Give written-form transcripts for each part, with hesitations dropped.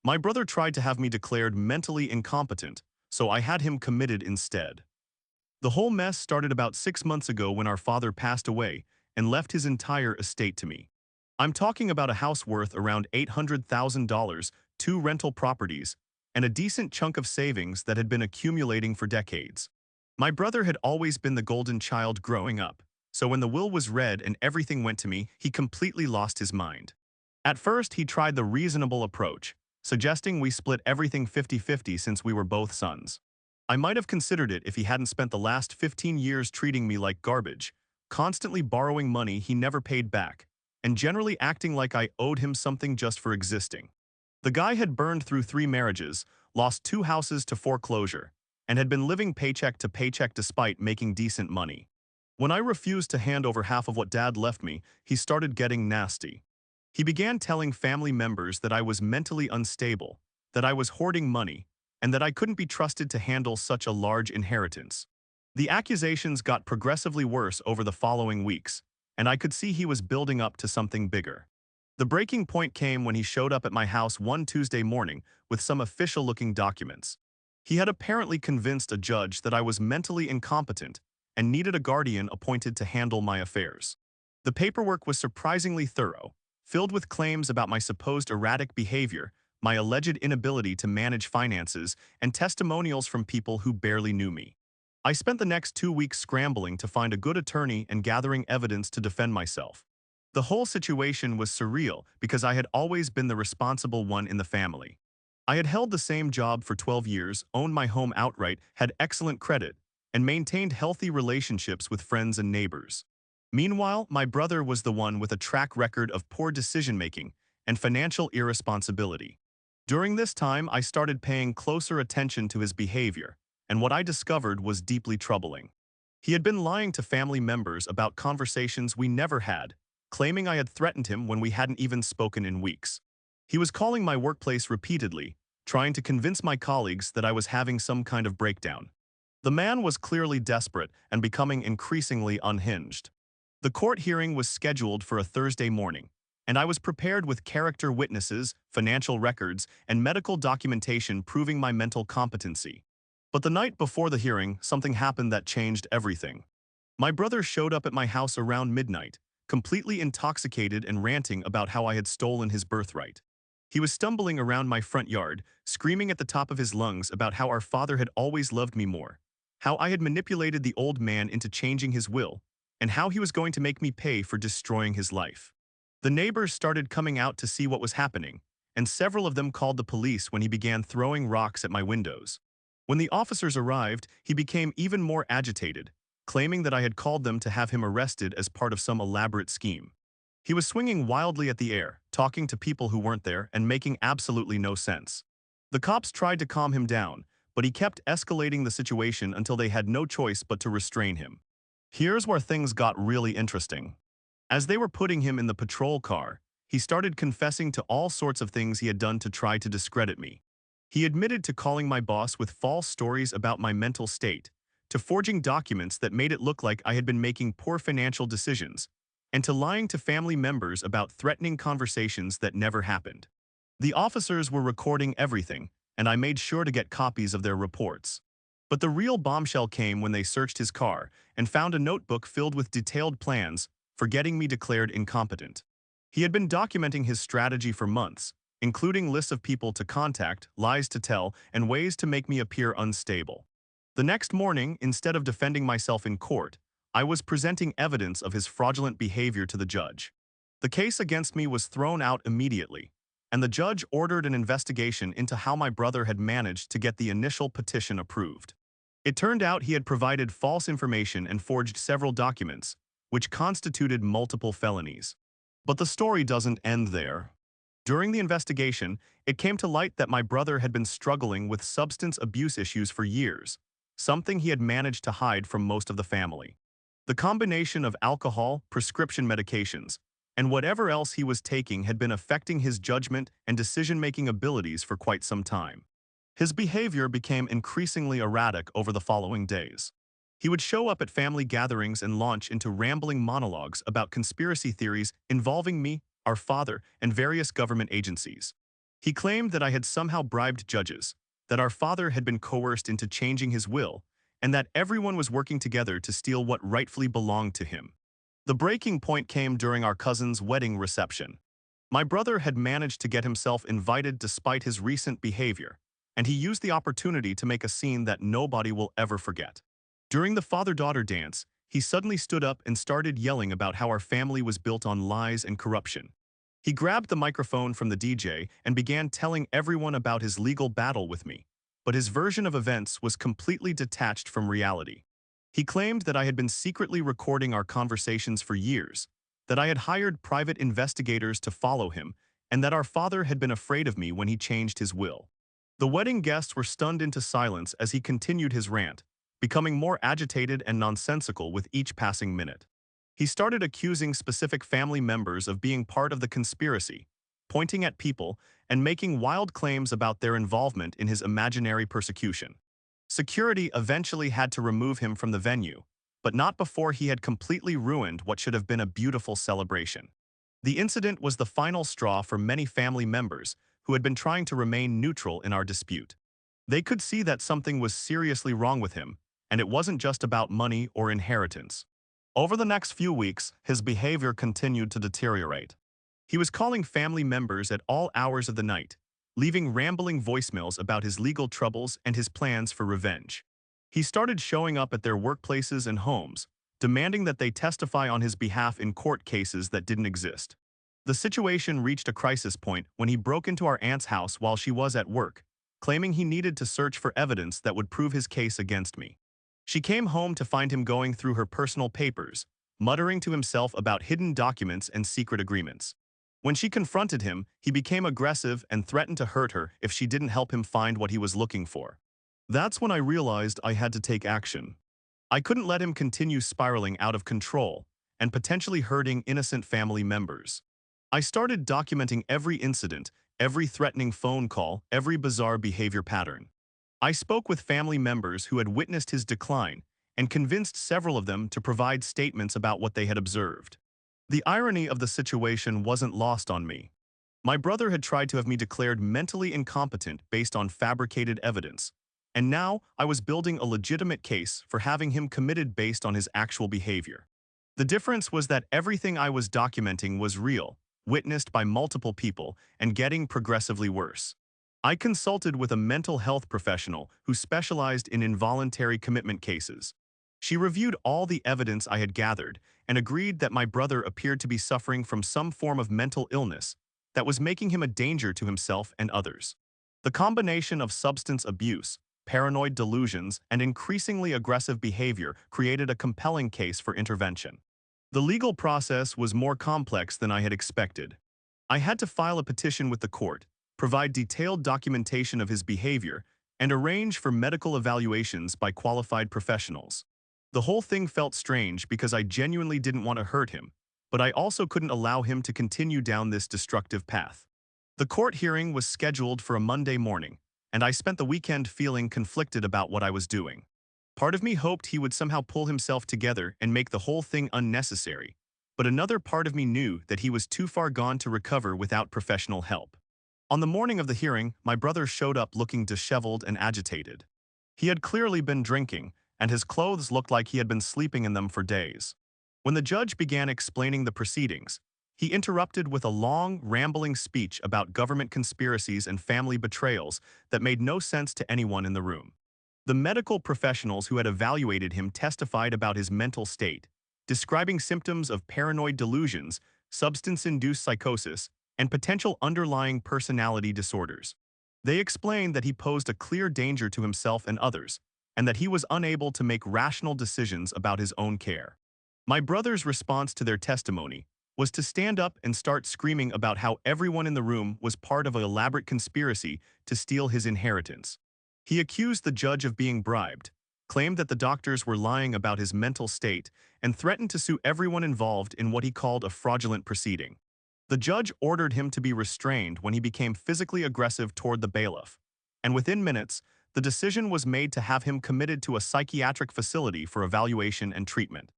My brother tried to have me declared mentally incompetent, so I had him committed instead. The whole mess started about 6 months ago when our father passed away and left his entire estate to me. I'm talking about a house worth around $800,000, two rental properties, and a decent chunk of savings that had been accumulating for decades. My brother had always been the golden child growing up, so when the will was read and everything went to me, he completely lost his mind. At first, he tried the reasonable approach, suggesting we split everything 50-50 since we were both sons. I might have considered it if he hadn't spent the last 15 years treating me like garbage, constantly borrowing money he never paid back, and generally acting like I owed him something just for existing. The guy had burned through 3 marriages, lost 2 houses to foreclosure, and had been living paycheck to paycheck despite making decent money. When I refused to hand over half of what Dad left me, he started getting nasty. He began telling family members that I was mentally unstable, that I was hoarding money, and that I couldn't be trusted to handle such a large inheritance. The accusations got progressively worse over the following weeks, and I could see he was building up to something bigger. The breaking point came when he showed up at my house one Tuesday morning with some official-looking documents. He had apparently convinced a judge that I was mentally incompetent and needed a guardian appointed to handle my affairs. The paperwork was surprisingly thorough, filled with claims about my supposed erratic behavior, my alleged inability to manage finances, and testimonials from people who barely knew me. I spent the next 2 weeks scrambling to find a good attorney and gathering evidence to defend myself. The whole situation was surreal because I had always been the responsible one in the family. I had held the same job for 12 years, owned my home outright, had excellent credit, and maintained healthy relationships with friends and neighbors. Meanwhile, my brother was the one with a track record of poor decision-making and financial irresponsibility. During this time, I started paying closer attention to his behavior, and what I discovered was deeply troubling. He had been lying to family members about conversations we never had, claiming I had threatened him when we hadn't even spoken in weeks. He was calling my workplace repeatedly, trying to convince my colleagues that I was having some kind of breakdown. The man was clearly desperate and becoming increasingly unhinged. The court hearing was scheduled for a Thursday morning, and I was prepared with character witnesses, financial records, and medical documentation proving my mental competency. But the night before the hearing, something happened that changed everything. My brother showed up at my house around midnight, completely intoxicated and ranting about how I had stolen his birthright. He was stumbling around my front yard, screaming at the top of his lungs about how our father had always loved me more, how I had manipulated the old man into changing his will, and how he was going to make me pay for destroying his life. The neighbors started coming out to see what was happening, and several of them called the police when he began throwing rocks at my windows. When the officers arrived, he became even more agitated, claiming that I had called them to have him arrested as part of some elaborate scheme. He was swinging wildly at the air, talking to people who weren't there and making absolutely no sense. The cops tried to calm him down, but he kept escalating the situation until they had no choice but to restrain him. Here's where things got really interesting. As they were putting him in the patrol car, he started confessing to all sorts of things he had done to try to discredit me. He admitted to calling my boss with false stories about my mental state, to forging documents that made it look like I had been making poor financial decisions, and to lying to family members about threatening conversations that never happened. The officers were recording everything, and I made sure to get copies of their reports. But the real bombshell came when they searched his car and found a notebook filled with detailed plans for getting me declared incompetent. He had been documenting his strategy for months, including lists of people to contact, lies to tell, and ways to make me appear unstable. The next morning, instead of defending myself in court, I was presenting evidence of his fraudulent behavior to the judge. The case against me was thrown out immediately, and the judge ordered an investigation into how my brother had managed to get the initial petition approved. It turned out he had provided false information and forged several documents, which constituted multiple felonies. But the story doesn't end there. During the investigation, it came to light that my brother had been struggling with substance abuse issues for years, something he had managed to hide from most of the family. The combination of alcohol, prescription medications, and whatever else he was taking had been affecting his judgment and decision-making abilities for quite some time. His behavior became increasingly erratic over the following days. He would show up at family gatherings and launch into rambling monologues about conspiracy theories involving me, our father, and various government agencies. He claimed that I had somehow bribed judges, that our father had been coerced into changing his will, and that everyone was working together to steal what rightfully belonged to him. The breaking point came during our cousin's wedding reception. My brother had managed to get himself invited despite his recent behavior, and he used the opportunity to make a scene that nobody will ever forget. During the father-daughter dance, he suddenly stood up and started yelling about how our family was built on lies and corruption. He grabbed the microphone from the DJ and began telling everyone about his legal battle with me, but his version of events was completely detached from reality. He claimed that I had been secretly recording our conversations for years, that I had hired private investigators to follow him, and that our father had been afraid of me when he changed his will. The wedding guests were stunned into silence as he continued his rant, becoming more agitated and nonsensical with each passing minute. He started accusing specific family members of being part of the conspiracy, pointing at people and making wild claims about their involvement in his imaginary persecution. Security eventually had to remove him from the venue, but not before he had completely ruined what should have been a beautiful celebration. The incident was the final straw for many family members who had been trying to remain neutral in our dispute. They could see that something was seriously wrong with him, and it wasn't just about money or inheritance. Over the next few weeks, his behavior continued to deteriorate. He was calling family members at all hours of the night, leaving rambling voicemails about his legal troubles and his plans for revenge. He started showing up at their workplaces and homes, demanding that they testify on his behalf in court cases that didn't exist. The situation reached a crisis point when he broke into our aunt's house while she was at work, claiming he needed to search for evidence that would prove his case against me. She came home to find him going through her personal papers, muttering to himself about hidden documents and secret agreements. When she confronted him, he became aggressive and threatened to hurt her if she didn't help him find what he was looking for. That's when I realized I had to take action. I couldn't let him continue spiraling out of control and potentially hurting innocent family members. I started documenting every incident, every threatening phone call, every bizarre behavior pattern. I spoke with family members who had witnessed his decline and convinced several of them to provide statements about what they had observed. The irony of the situation wasn't lost on me. My brother had tried to have me declared mentally incompetent based on fabricated evidence, and now I was building a legitimate case for having him committed based on his actual behavior. The difference was that everything I was documenting was real, witnessed by multiple people, and getting progressively worse. I consulted with a mental health professional who specialized in involuntary commitment cases. She reviewed all the evidence I had gathered and agreed that my brother appeared to be suffering from some form of mental illness that was making him a danger to himself and others. The combination of substance abuse, paranoid delusions, and increasingly aggressive behavior created a compelling case for intervention. The legal process was more complex than I had expected. I had to file a petition with the court, provide detailed documentation of his behavior, and arrange for medical evaluations by qualified professionals. The whole thing felt strange because I genuinely didn't want to hurt him, but I also couldn't allow him to continue down this destructive path. The court hearing was scheduled for a Monday morning, and I spent the weekend feeling conflicted about what I was doing. Part of me hoped he would somehow pull himself together and make the whole thing unnecessary, but another part of me knew that he was too far gone to recover without professional help. On the morning of the hearing, my brother showed up looking disheveled and agitated. He had clearly been drinking, and his clothes looked like he had been sleeping in them for days. When the judge began explaining the proceedings, he interrupted with a long, rambling speech about government conspiracies and family betrayals that made no sense to anyone in the room. The medical professionals who had evaluated him testified about his mental state, describing symptoms of paranoid delusions, substance-induced psychosis, and potential underlying personality disorders. They explained that he posed a clear danger to himself and others, and that he was unable to make rational decisions about his own care. My brother's response to their testimony was to stand up and start screaming about how everyone in the room was part of an elaborate conspiracy to steal his inheritance. He accused the judge of being bribed, claimed that the doctors were lying about his mental state, and threatened to sue everyone involved in what he called a fraudulent proceeding. The judge ordered him to be restrained when he became physically aggressive toward the bailiff, and within minutes, the decision was made to have him committed to a psychiatric facility for evaluation and treatment.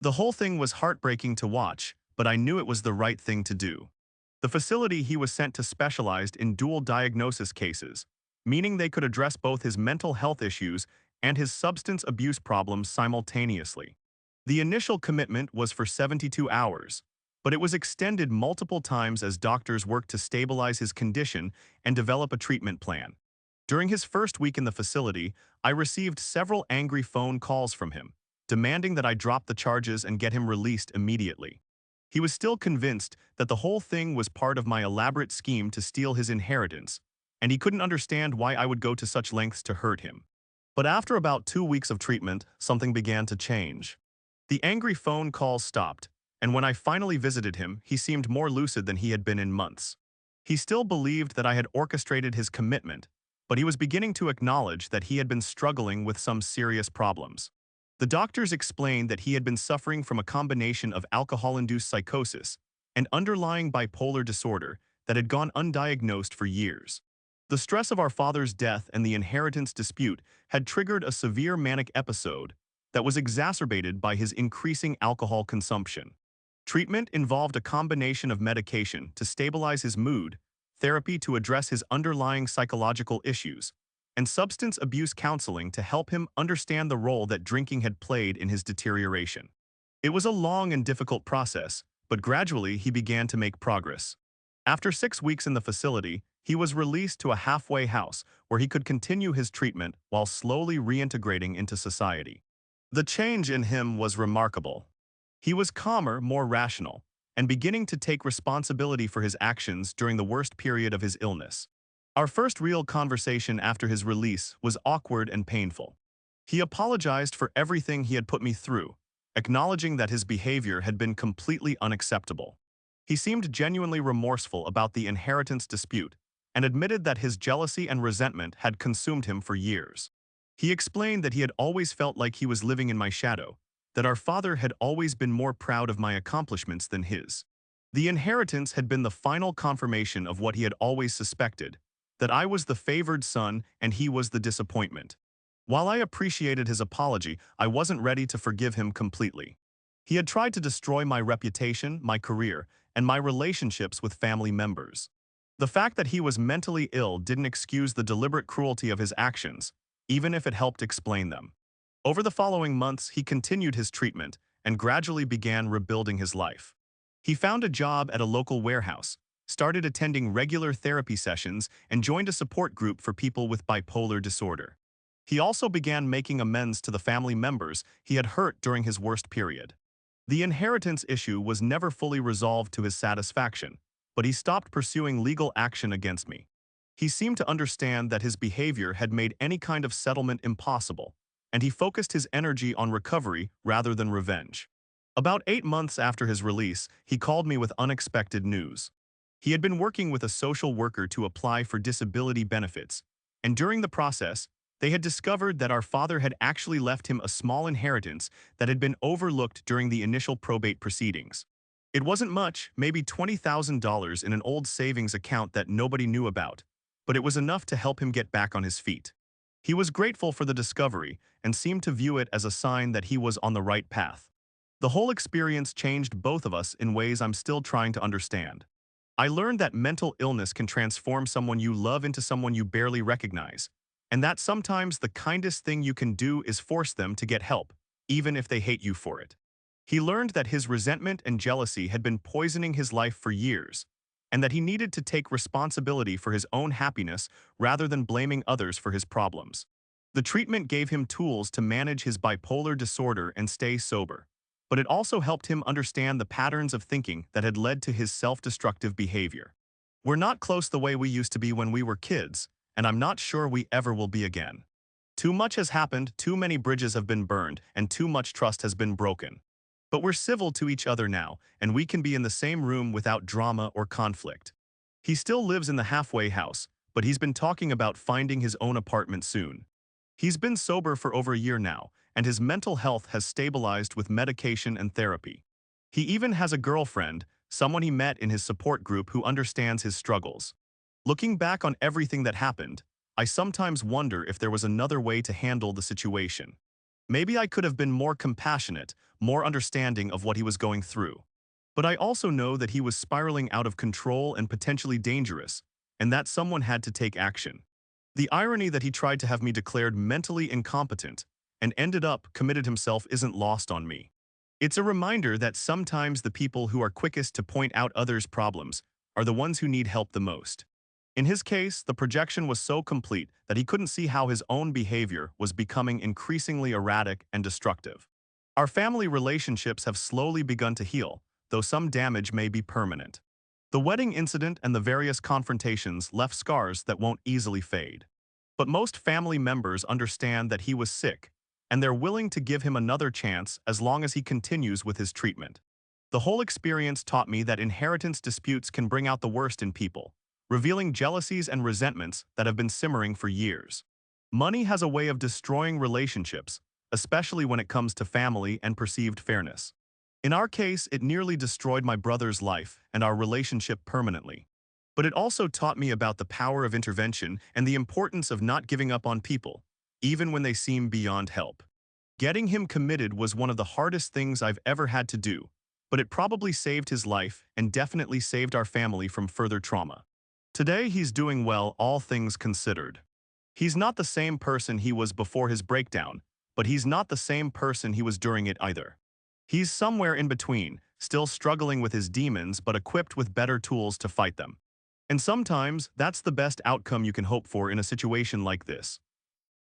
The whole thing was heartbreaking to watch, but I knew it was the right thing to do. The facility he was sent to specialized in dual diagnosis cases, meaning they could address both his mental health issues and his substance abuse problems simultaneously. The initial commitment was for 72 hours, but it was extended multiple times as doctors worked to stabilize his condition and develop a treatment plan. During his first week in the facility, I received several angry phone calls from him, demanding that I drop the charges and get him released immediately. He was still convinced that the whole thing was part of my elaborate scheme to steal his inheritance, and he couldn't understand why I would go to such lengths to hurt him. But after about 2 weeks of treatment, something began to change. The angry phone calls stopped, and when I finally visited him, he seemed more lucid than he had been in months. He still believed that I had orchestrated his commitment, but he was beginning to acknowledge that he had been struggling with some serious problems. The doctors explained that he had been suffering from a combination of alcohol-induced psychosis and underlying bipolar disorder that had gone undiagnosed for years. The stress of our father's death and the inheritance dispute had triggered a severe manic episode that was exacerbated by his increasing alcohol consumption. Treatment involved a combination of medication to stabilize his mood, therapy to address his underlying psychological issues, and substance abuse counseling to help him understand the role that drinking had played in his deterioration. It was a long and difficult process, but gradually he began to make progress. After 6 weeks in the facility, he was released to a halfway house where he could continue his treatment while slowly reintegrating into society. The change in him was remarkable. He was calmer, more rational, and beginning to take responsibility for his actions during the worst period of his illness. Our first real conversation after his release was awkward and painful. He apologized for everything he had put me through, acknowledging that his behavior had been completely unacceptable. He seemed genuinely remorseful about the inheritance dispute and admitted that his jealousy and resentment had consumed him for years. He explained that he had always felt like he was living in my shadow, that our father had always been more proud of my accomplishments than his. The inheritance had been the final confirmation of what he had always suspected, that I was the favored son and he was the disappointment. While I appreciated his apology, I wasn't ready to forgive him completely. He had tried to destroy my reputation, my career, and my relationships with family members. The fact that he was mentally ill didn't excuse the deliberate cruelty of his actions, even if it helped explain them. Over the following months, he continued his treatment and gradually began rebuilding his life. He found a job at a local warehouse, started attending regular therapy sessions, and joined a support group for people with bipolar disorder. He also began making amends to the family members he had hurt during his worst period. The inheritance issue was never fully resolved to his satisfaction, but he stopped pursuing legal action against me. He seemed to understand that his behavior had made any kind of settlement impossible, and he focused his energy on recovery rather than revenge. About 8 months after his release, he called me with unexpected news. He had been working with a social worker to apply for disability benefits, and during the process, they had discovered that our father had actually left him a small inheritance that had been overlooked during the initial probate proceedings. It wasn't much, maybe $20,000 in an old savings account that nobody knew about, but it was enough to help him get back on his feet. He was grateful for the discovery and seemed to view it as a sign that he was on the right path. The whole experience changed both of us in ways I'm still trying to understand. I learned that mental illness can transform someone you love into someone you barely recognize, and that sometimes the kindest thing you can do is force them to get help, even if they hate you for it. He learned that his resentment and jealousy had been poisoning his life for years, and that he needed to take responsibility for his own happiness rather than blaming others for his problems. The treatment gave him tools to manage his bipolar disorder and stay sober, but it also helped him understand the patterns of thinking that had led to his self-destructive behavior. We're not close the way we used to be when we were kids, and I'm not sure we ever will be again. Too much has happened, too many bridges have been burned, and too much trust has been broken. But we're civil to each other now, and we can be in the same room without drama or conflict. He still lives in the halfway house, but he's been talking about finding his own apartment soon. He's been sober for over a year now, and his mental health has stabilized with medication and therapy. He even has a girlfriend, someone he met in his support group who understands his struggles. Looking back on everything that happened, I sometimes wonder if there was another way to handle the situation. Maybe I could have been more compassionate, more understanding of what he was going through. But I also know that he was spiraling out of control and potentially dangerous, and that someone had to take action. The irony that he tried to have me declared mentally incompetent and ended up committed himself isn't lost on me. It's a reminder that sometimes the people who are quickest to point out others' problems are the ones who need help the most. In his case, the projection was so complete that he couldn't see how his own behavior was becoming increasingly erratic and destructive. Our family relationships have slowly begun to heal, though some damage may be permanent. The wedding incident and the various confrontations left scars that won't easily fade. But most family members understand that he was sick, and they're willing to give him another chance as long as he continues with his treatment. The whole experience taught me that inheritance disputes can bring out the worst in people, revealing jealousies and resentments that have been simmering for years. Money has a way of destroying relationships, especially when it comes to family and perceived fairness. In our case, it nearly destroyed my brother's life and our relationship permanently. But it also taught me about the power of intervention and the importance of not giving up on people, even when they seem beyond help. Getting him committed was one of the hardest things I've ever had to do, but it probably saved his life and definitely saved our family from further trauma. Today he's doing well, all things considered. He's not the same person he was before his breakdown, but he's not the same person he was during it either. He's somewhere in between, still struggling with his demons but equipped with better tools to fight them. And sometimes that's the best outcome you can hope for in a situation like this.